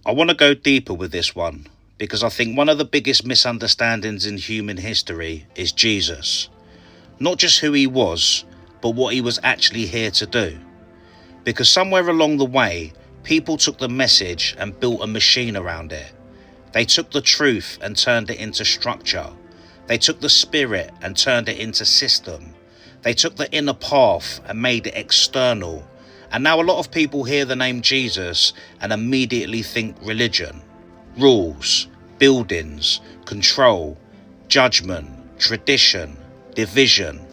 I want to go deeper with this one because I think one of the biggest misunderstandings in human history is Jesus. Not just who he was, but what he was actually here to do. Because somewhere along the way, people took the message and built a machine around it. They took the truth and turned it into structure. They took the spirit and turned it into system. They took the inner path and made it external. And now a lot of people hear the name Jesus and immediately think religion. Rules, buildings, control, judgment, tradition, division.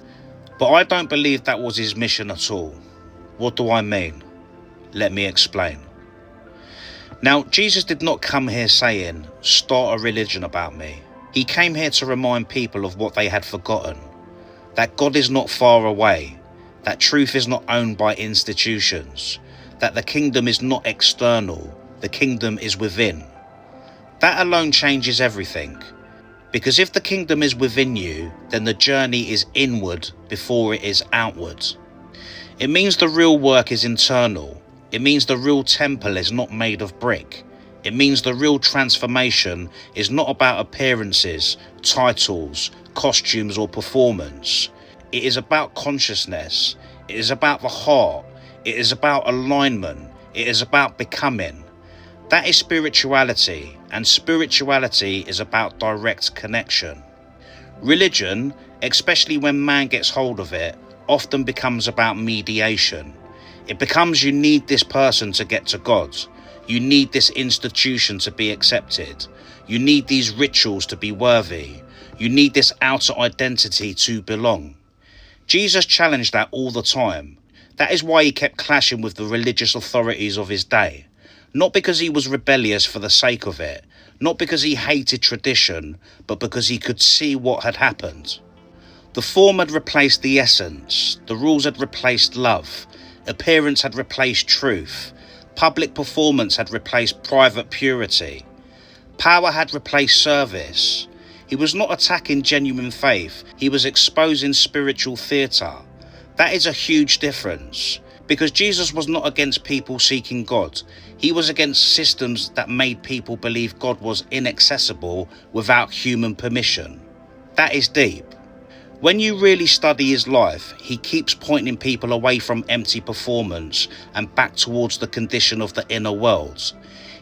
But I don't believe that was his mission at all. What do I mean? Let me explain. Now, Jesus did not come here saying, start a religion about me. He came here to remind people of what they had forgotten. That God is not far away. That truth is not owned by institutions. That the kingdom is not external. The kingdom is within. That alone changes everything. Because if the kingdom is within you, then the journey is inward before it is outward. It means the real work is internal. It means the real temple is not made of brick. It means the real transformation is not about appearances, titles, costumes or performance. It is about consciousness. It is about the heart. It is about alignment. It is about becoming. That is spirituality, and spirituality is about direct connection. Religion, especially when man gets hold of it, often becomes about mediation. It becomes you need this person to get to God. You need this institution to be accepted. You need these rituals to be worthy. You need this outer identity to belong. Jesus challenged that all the time. That is why he kept clashing with the religious authorities of his day. Not because he was rebellious for the sake of it. Not because he hated tradition, but because he could see what had happened. The form had replaced the essence. The rules had replaced love. Appearance had replaced truth. Public performance had replaced private purity. Power had replaced service. He was not attacking genuine faith. He was exposing spiritual theatre. That is a huge difference. Because Jesus was not against people seeking God. He was against systems that made people believe God was inaccessible without human permission. That is deep. When you really study his life, he keeps pointing people away from empty performance and back towards the condition of the inner world.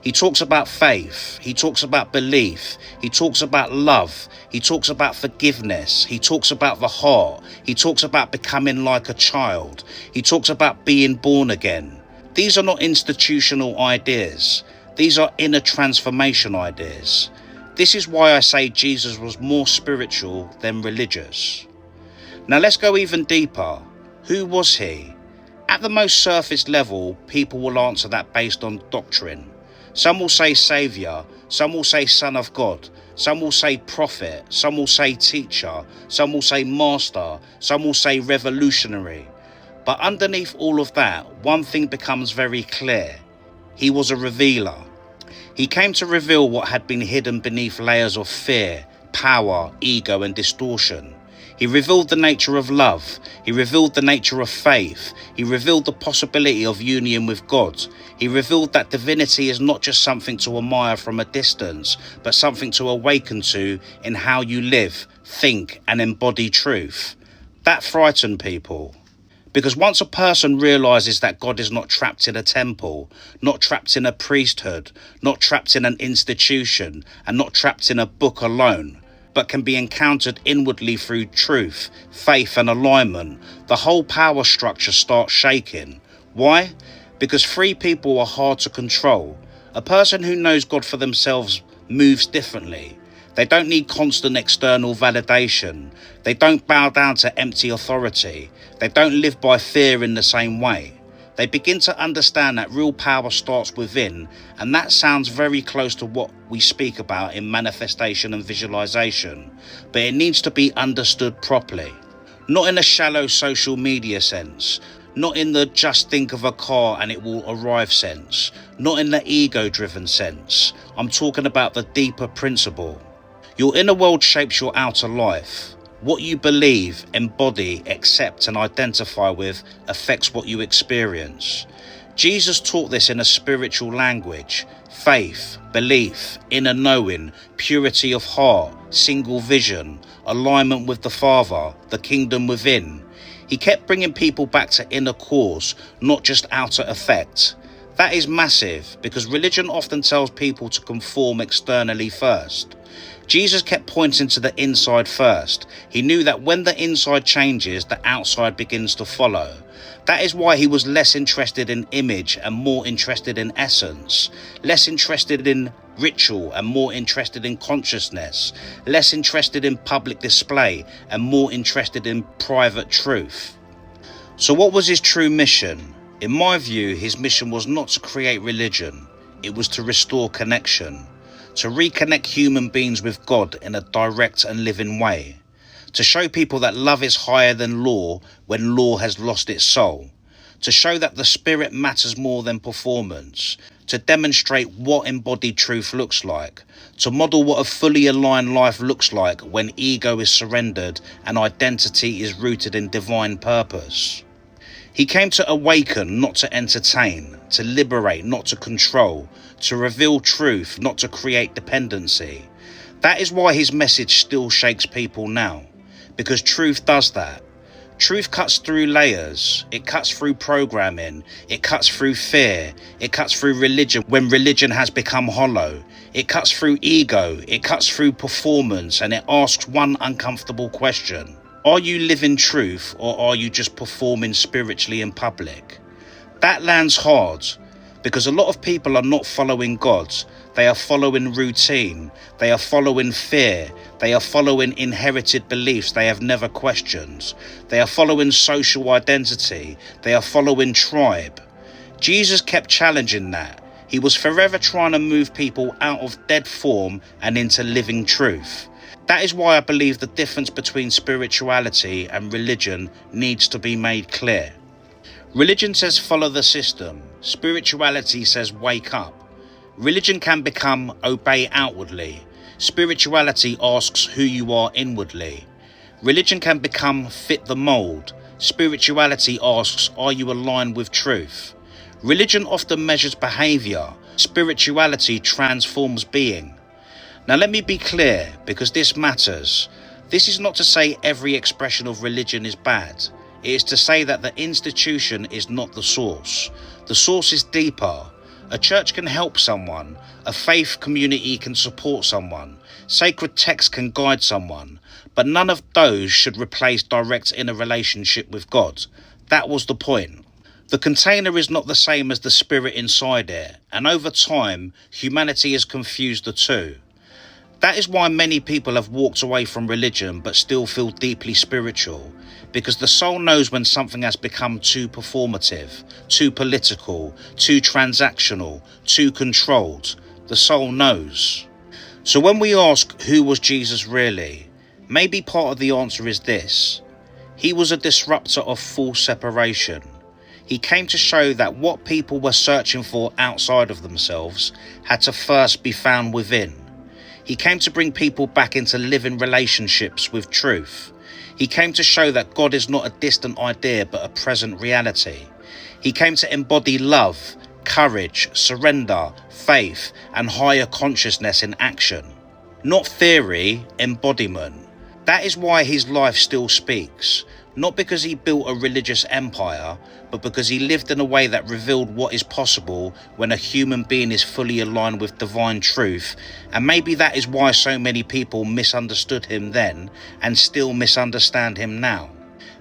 He talks about faith, he talks about belief, he talks about love, he talks about forgiveness, he talks about the heart, he talks about becoming like a child, he talks about being born again. These are not institutional ideas, these are inner transformation ideas. This is why I say Jesus was more spiritual than religious. Now let's go even deeper. Who was he? At the most surface level, people will answer that based on doctrine. Some will say saviour, some will say son of God, some will say prophet, some will say teacher, some will say master, some will say revolutionary. But underneath all of that, one thing becomes very clear. He was a revealer. He came to reveal what had been hidden beneath layers of fear, power, ego and distortion. He revealed the nature of love. He revealed the nature of faith. He revealed the possibility of union with God. He revealed that divinity is not just something to admire from a distance, but something to awaken to in how you live, think and embody truth. That frightened people. Because once a person realizes that God is not trapped in a temple, not trapped in a priesthood, not trapped in an institution, and not trapped in a book alone, but can be encountered inwardly through truth, faith and alignment, the whole power structure starts shaking. Why? Because free people are hard to control. A person who knows God for themselves moves differently. They don't need constant external validation. They don't bow down to empty authority. They don't live by fear in the same way. They begin to understand that real power starts within, and that sounds very close to what we speak about in manifestation and visualization, but it needs to be understood properly. Not in a shallow social media sense, not in the just think of a car and it will arrive sense, not in the ego-driven sense. I'm talking about the deeper principle. Your inner world shapes your outer life. What you believe, embody, accept and identify with affects what you experience. Jesus taught this in a spiritual language: faith, belief, inner knowing, purity of heart, single vision, alignment with the Father, the kingdom within. He kept bringing people back to inner cause, not just outer effect. That is massive, because religion often tells people to conform externally first. Jesus kept pointing to the inside first. He knew that when the inside changes, the outside begins to follow. That is why he was less interested in image and more interested in essence, less interested in ritual and more interested in consciousness, less interested in public display and more interested in private truth. So what was his true mission? In my view, his mission was not to create religion. It was to restore connection, to reconnect human beings with God in a direct and living way, to show people that love is higher than law when law has lost its soul, to show that the spirit matters more than performance, to demonstrate what embodied truth looks like, to model what a fully aligned life looks like when ego is surrendered and identity is rooted in divine purpose. He came to awaken, not to entertain, to liberate, not to control, to reveal truth, not to create dependency. That is why his message still shakes people now, because truth does that. Truth cuts through layers, it cuts through programming, it cuts through fear, it cuts through religion when religion has become hollow, it cuts through ego, it cuts through performance, and it asks one uncomfortable question: are you living truth, or are you just performing spiritually in public? That lands hard, because a lot of people are not following God. They are following routine. They are following fear. They are following inherited beliefs they have never questioned. They are following social identity. They are following tribe. Jesus kept challenging that. He was forever trying to move people out of dead form and into living truth. That is why I believe the difference between spirituality and religion needs to be made clear. Religion says follow the system. Spirituality says wake up. Religion can become obey outwardly. Spirituality asks who you are inwardly. Religion can become fit the mold. Spirituality asks, are you aligned with truth? Religion often measures behavior. Spirituality transforms being. Now let me be clear, because this matters. This is not to say every expression of religion is bad. It is to say that the institution is not the source. The source is deeper. A church can help someone. A faith community can support someone. Sacred text can guide someone. But none of those should replace direct inner relationship with God. That was the point. The container is not the same as the spirit inside it, and over time, humanity has confused the two. That is why many people have walked away from religion but still feel deeply spiritual, because the soul knows when something has become too performative, too political, too transactional, too controlled. The soul knows. So when we ask, who was Jesus really? Maybe part of the answer is this: he was a disruptor of false separation. He came to show that what people were searching for outside of themselves had to first be found within. He came to bring people back into living relationships with truth. He came to show that God is not a distant idea but a present reality. He came to embody love, courage, surrender, faith, and higher consciousness in action. Not theory, embodiment. That is why his life still speaks. Not because he built a religious empire, but because he lived in a way that revealed what is possible when a human being is fully aligned with divine truth. And maybe that is why so many people misunderstood him then and still misunderstand him now.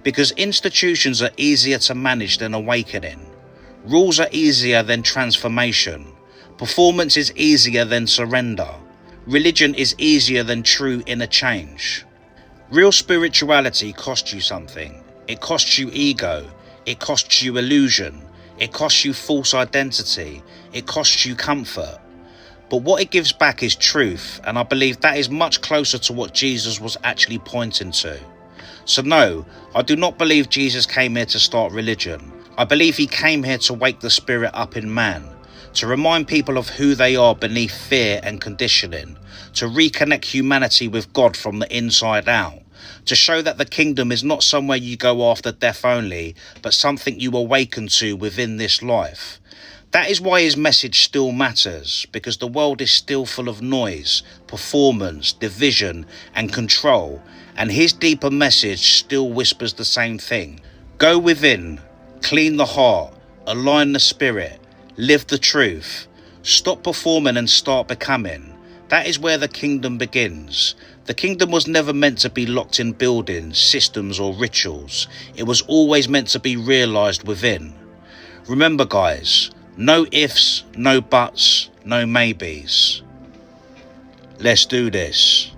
Because institutions are easier to manage than awakening. Rules are easier than transformation. Performance is easier than surrender. Religion is easier than true inner change. Real spirituality costs you something. It costs you ego. It costs you illusion. It costs you false identity. It costs you comfort. But what it gives back is truth, and I believe that is much closer to what Jesus was actually pointing to. So no, I do not believe Jesus came here to start religion. I believe he came here to wake the spirit up in man, to remind people of who they are beneath fear and conditioning, to reconnect humanity with God from the inside out, to show that the kingdom is not somewhere you go after death only, but something you awaken to within this life. That is why his message still matters, because the world is still full of noise, performance, division and control, and his deeper message still whispers the same thing. Go within, clean the heart, align the spirit, live the truth, stop performing and start becoming. That is where the kingdom begins. The kingdom was never meant to be locked in buildings, systems or rituals. It was always meant to be realised within. Remember guys, no ifs, no buts, no maybes. Let's do this.